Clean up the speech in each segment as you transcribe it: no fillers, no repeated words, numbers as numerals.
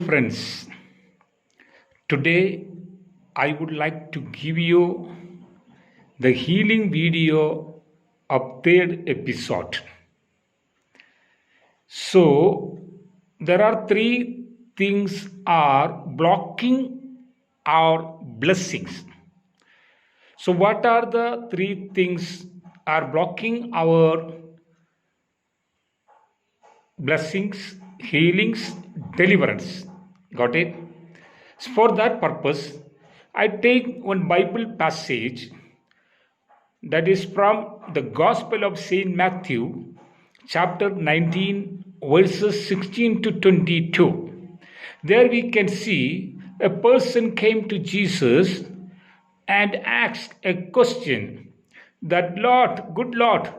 Friends, today I would like to give you the healing video of third episode. So there are three things are blocking our blessings. So what are the three things are blocking our blessings, healings, deliverance? Got it? For that purpose, I take one Bible passage that is from the Gospel of Saint Matthew, chapter 19, verses 16 to 22. There we can see a person came to Jesus and asked a question that Lord, good Lord,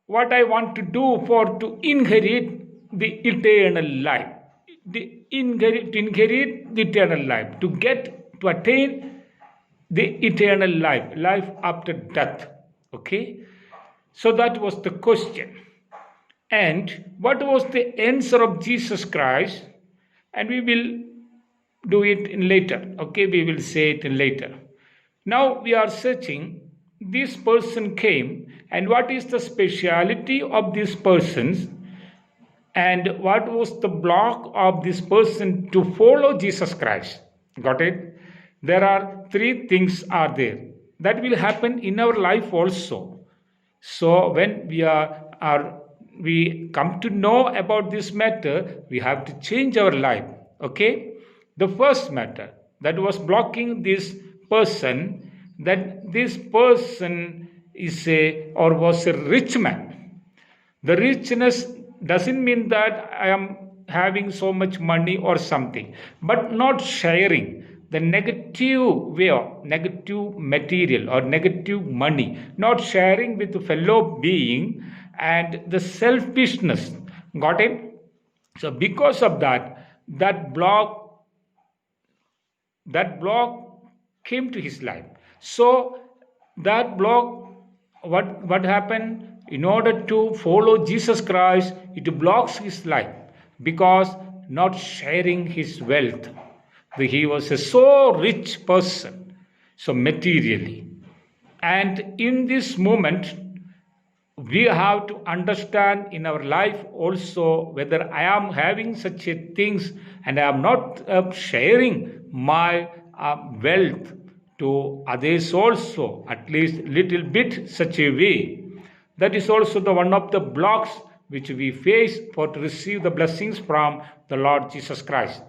what I want to do for to inherit the eternal life. To inherit the eternal life, to attain the eternal life, life after death. Okay, so that was the question. And what was the answer of Jesus Christ? And we will do it in later. Okay, we will say it in later. Now we are searching. This person came, and what is the speciality of this persons? And what was the block of this person to follow Jesus Christ? Got it? There are three things are there that will happen in our life also. So when we come to know about this matter, we have to change our life. Okay, the first matter that was blocking this person, that this person is a or was a rich man. The richness doesn't mean that I am having so much money or something, but not sharing the negative way of negative material or negative money, not sharing with the fellow being, and the selfishness. Got it? So because of that, that block came to his life. So that block, what happened? In order to follow Jesus Christ, it blocks his life because not sharing his wealth. He was a so rich person, so materially. And in this moment, we have to understand in our life also whether I am having such a things and I am not sharing my wealth to others also, at least little bit such a way. That is also the one of the blocks which we face for to receive the blessings from the Lord Jesus Christ.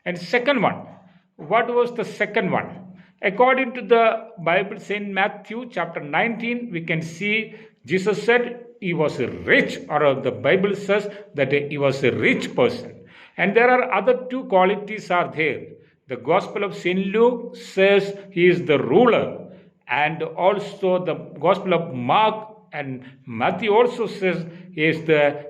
And second one, what was the second one? According to the Bible, Saint Matthew chapter 19, we can see Jesus said he was rich, or the Bible says that he was a rich person. And there are other two qualities are there. The Gospel of Saint Luke says he is the ruler, and also the Gospel of Mark and Matthew also says he is the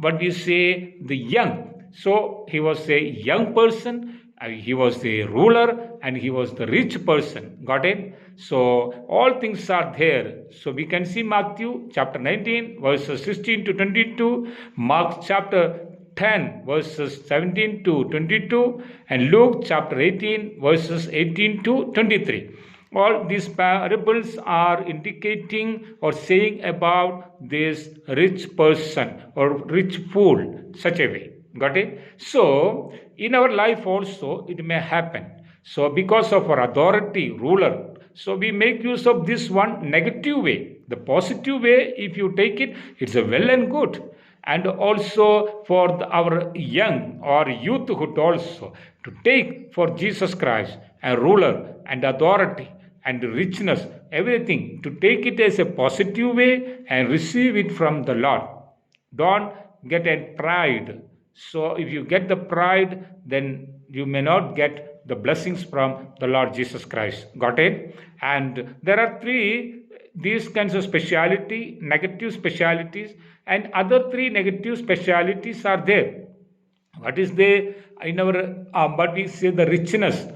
the young. So he was a young person, he was the ruler, and he was the rich person. Got it? So all things are there. So we can see Matthew chapter 19 verses 16 to 22, Mark chapter 10 verses 17 to 22, and Luke chapter 18 verses 18 to 23. All these parables are indicating or saying about this rich person or rich fool, such a way. Got it? So in our life also it may happen. So because of our authority, ruler, so we make use of this one negative way. The positive way, if you take it, it's a well and good. And also for our young or youthhood also, to take for Jesus Christ a ruler and authority and richness, everything, to take it as a positive way and receive it from the Lord. Don't get a pride. So if you get the pride, then you may not get the blessings from the Lord Jesus Christ. Got it? And there are three these kinds of speciality, negative specialities, and other three negative specialities are there. What is there in our what we say the richness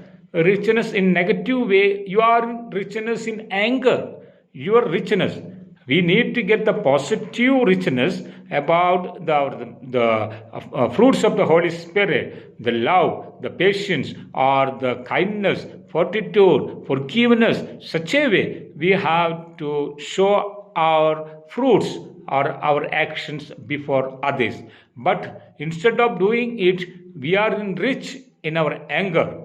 in negative way? You are richness in anger, your richness. We need to get the positive richness about the fruits of the Holy Spirit, the love, the patience, or the kindness, fortitude, forgiveness, such a way we have to show our fruits or our actions before others. But instead of doing it, we are rich in our anger.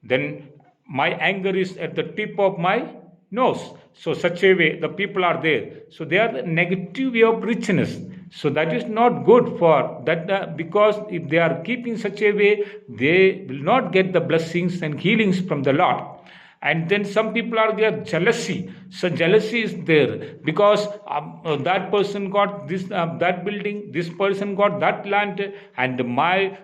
Then my anger is at the tip of my nose. So such a way the people are there. So they are the negative way of richness. So that is not good for that because if they are keeping such a way, they will not get the blessings and healings from the Lord. And then some people are there jealousy. So jealousy is there because that person got this that building, this person got that land, and my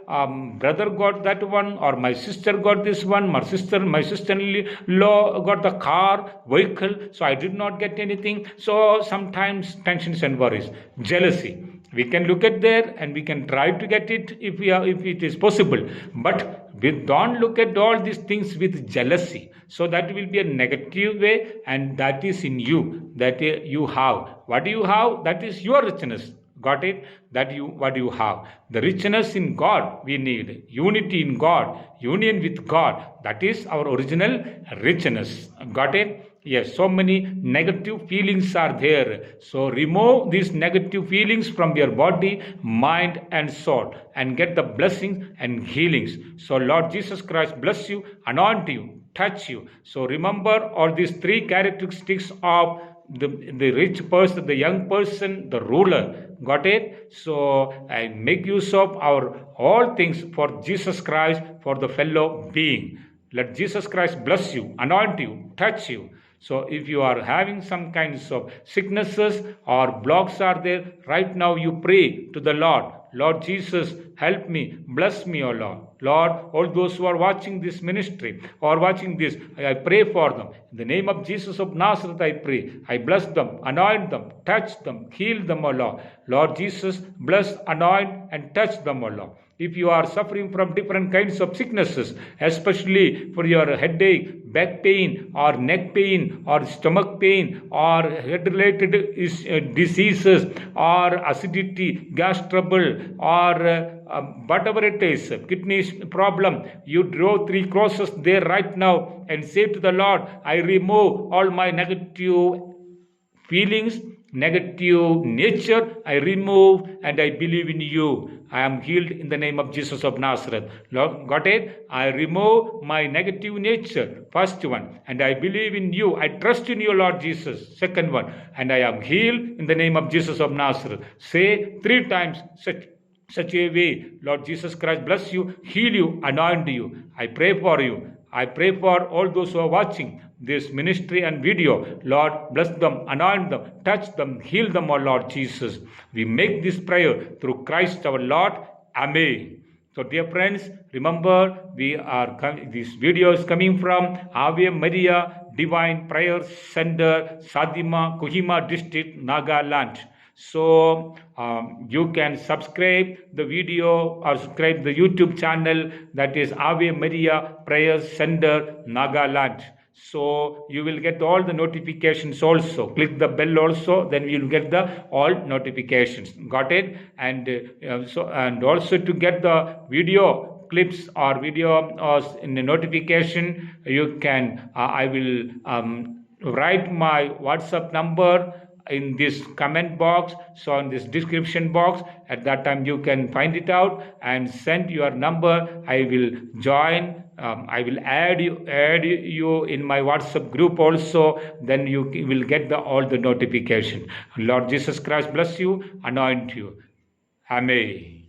brother got that one, or my sister got this one, my sister-in-law got the car, vehicle, so I did not get anything. So sometimes tensions and worries, jealousy. We can look at there and we can try to get it if it is possible, but we don't look at all these things with jealousy. So that will be a negative way, and that is in you, that you have. What do you have? That is your richness. Got it? That you what you have. The richness in God we need. Unity in God, union with God. That is our original richness. Got it? Yes, so many negative feelings are there. So remove these negative feelings from your body, mind, and soul, and get the blessings and healings. So Lord Jesus Christ bless you, anoint you, touch you. So remember all these three characteristics of the rich person, the young person, the ruler. Got it? So I make use of our all things for Jesus Christ, for the fellow being. Let Jesus Christ bless you, anoint you, touch you. So if you are having some kinds of sicknesses or blocks are there, right now you pray to the Lord. Lord Jesus, help me, bless me, O Lord. Lord, all those who are watching this ministry or watching this, I pray for them. In the name of Jesus of Nazareth, I pray. I bless them, anoint them, touch them, heal them, O Lord. Lord Jesus, bless, anoint, and touch them, O Lord. If you are suffering from different kinds of sicknesses, especially for your headache, back pain, or neck pain, or stomach pain, or head-related diseases, or acidity, gas trouble, or whatever it is, kidney problem, you draw 3 crosses there right now and say to the Lord, I remove all my negative feelings, negative nature, I remove, and I believe in you. I am healed in the name of Jesus of Nazareth. Lord, got it? I remove my negative nature, first one, and I believe in you. I trust in you, Lord Jesus, second one, and I am healed in the name of Jesus of Nazareth. Say 3 times such a way. Lord Jesus Christ bless you, heal you, anoint you. I pray for you. I pray for all those who are watching this ministry and video. Lord, bless them, anoint them, touch them, heal them, O Lord Jesus. We make this prayer through Christ our Lord. Amen. So dear friends, remember this video is coming from Ave Maria Divine Prayer Center, Sadima, Kohima District, Nagaland. So you can subscribe the video or subscribe the YouTube channel, that is Ave Maria Prayer Center, Nagaland. So you will get all the notifications also. Click the bell also, then you will get the all notifications. Got it? And and also to get the video clips or video in the notification, you can I will write my WhatsApp number in this comment box, so in this description box. At that time you can find it out and send your number. I will join. I will add you in my WhatsApp group also. Then you will get all the notification. Lord Jesus Christ bless you, anoint you. Amen.